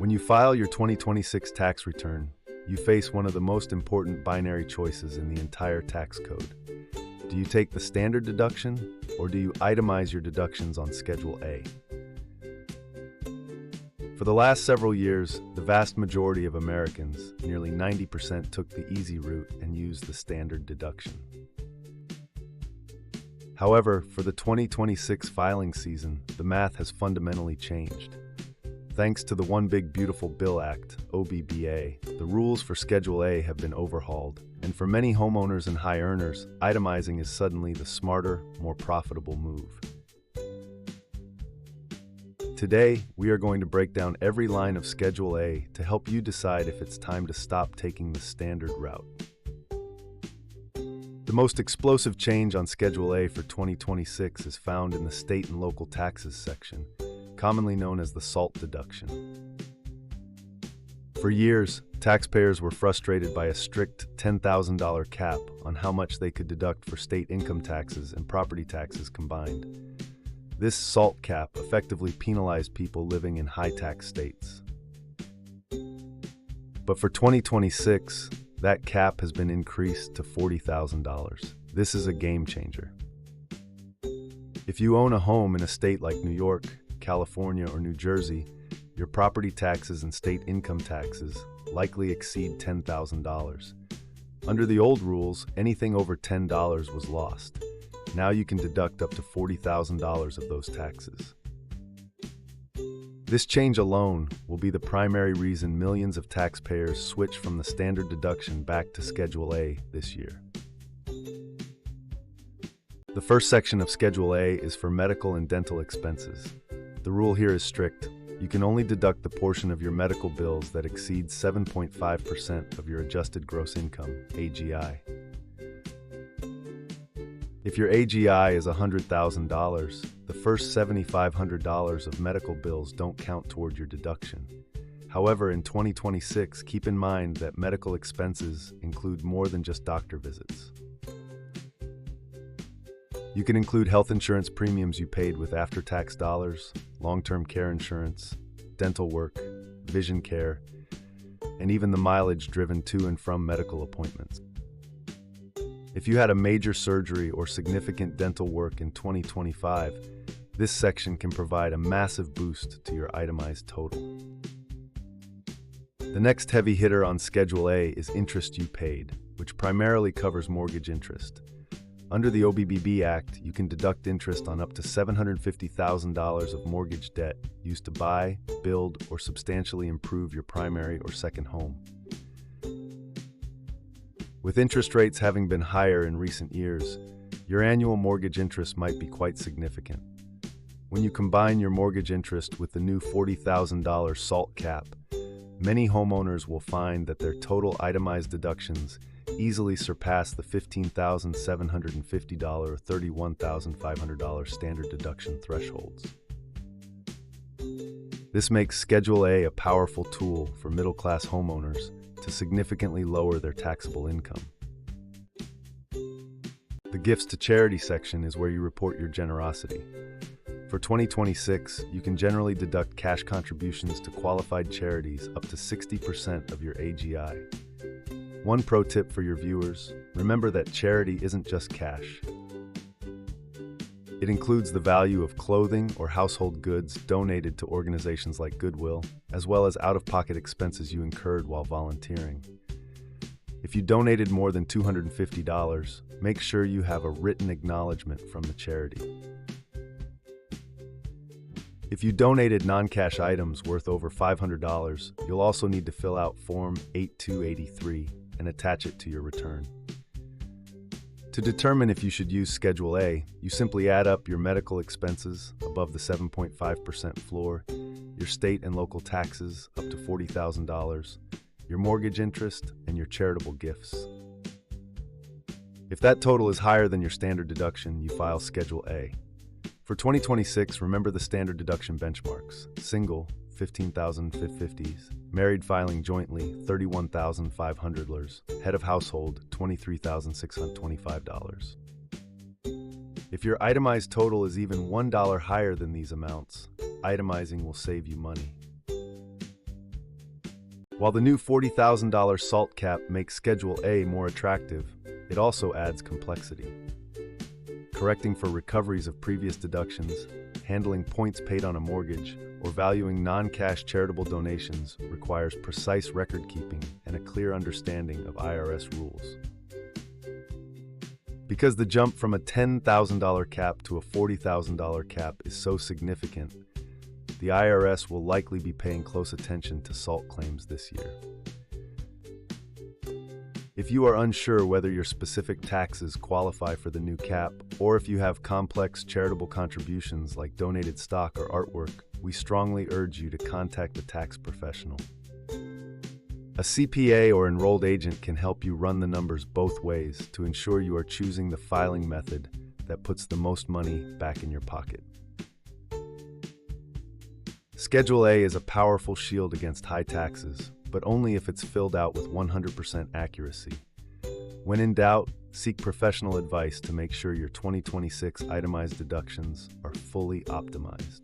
When you file your 2026 tax return, you face one of the most important binary choices in the entire tax code. Do you take the standard deduction, or do you itemize your deductions on Schedule A? For the last several years, the vast majority of Americans, nearly 90%, took the easy route and used the standard deduction. However, for the 2026 filing season, the math has fundamentally changed. Thanks to the One Big Beautiful Bill Act, OBBBA, the rules for Schedule A have been overhauled, and for many homeowners and high earners, itemizing is suddenly the smarter, more profitable move. Today, we are going to break down every line of Schedule A to help you decide if it's time to stop taking the standard route. The most explosive change on Schedule A for 2026 is found in the State and Local Taxes section, commonly known as the SALT deduction. For years, taxpayers were frustrated by a strict $10,000 cap on how much they could deduct for state income taxes and property taxes combined. This SALT cap effectively penalized people living in high-tax states. But for 2026, that cap has been increased to $40,000. This is a game changer. If you own a home in a state like New York, California, or New Jersey, your property taxes and state income taxes likely exceed $10,000. Under the old rules, anything over $10 was lost. Now you can deduct up to $40,000 of those taxes. This change alone will be the primary reason millions of taxpayers switch from the standard deduction back to Schedule A this year. The first section of Schedule A is for medical and dental expenses. The rule here is strict. You can only deduct the portion of your medical bills that exceeds 7.5% of your adjusted gross income, AGI. If your AGI is $100,000, the first $7,500 of medical bills don't count toward your deduction. However, in 2026, keep in mind that medical expenses include more than just doctor visits. You can include health insurance premiums you paid with after-tax dollars, long-term care insurance, dental work, vision care, and even the mileage driven to and from medical appointments. If you had a major surgery or significant dental work in 2025, this section can provide a massive boost to your itemized total. The next heavy hitter on Schedule A is interest you paid, which primarily covers mortgage interest. Under the OBBBA Act, you can deduct interest on up to $750,000 of mortgage debt used to buy, build, or substantially improve your primary or second home. With interest rates having been higher in recent years, your annual mortgage interest might be quite significant. When you combine your mortgage interest with the new $40,000 SALT cap, many homeowners will find that their total itemized deductions easily surpass the $15,750 or $31,500 standard deduction thresholds. This makes Schedule A a powerful tool for middle-class homeowners to significantly lower their taxable income. The Gifts to Charity section is where you report your generosity. For 2026, you can generally deduct cash contributions to qualified charities up to 60% of your AGI. One pro tip for your viewers: remember that charity isn't just cash. It includes the value of clothing or household goods donated to organizations like Goodwill, as well as out-of-pocket expenses you incurred while volunteering. If you donated more than $250, make sure you have a written acknowledgement from the charity. If you donated non-cash items worth over $500, you'll also need to fill out Form 8283 and attach it to your return. To determine if you should use Schedule A, you simply add up your medical expenses above the 7.5% floor, your state and local taxes up to $40,000, your mortgage interest, and your charitable gifts. If that total is higher than your standard deduction, you file Schedule A. For 2026, remember the standard deduction benchmarks: single, $15,550, married filing jointly, $31,500, head of household, $23,625. If your itemized total is even $1 higher than these amounts, itemizing will save you money. While the new $40,000 SALT cap makes Schedule A more attractive, it also adds complexity. Correcting for recoveries of previous deductions, handling points paid on a mortgage, or valuing non-cash charitable donations requires precise record-keeping and a clear understanding of IRS rules. Because the jump from a $10,000 cap to a $40,000 cap is so significant, the IRS will likely be paying close attention to SALT claims this year. If you are unsure whether your specific taxes qualify for the new cap, or if you have complex charitable contributions like donated stock or artwork, we strongly urge you to contact a tax professional. A CPA or enrolled agent can help you run the numbers both ways to ensure you are choosing the filing method that puts the most money back in your pocket. Schedule A is a powerful shield against high taxes, but only if it's filled out with 100% accuracy. When in doubt, seek professional advice to make sure your 2026 itemized deductions are fully optimized.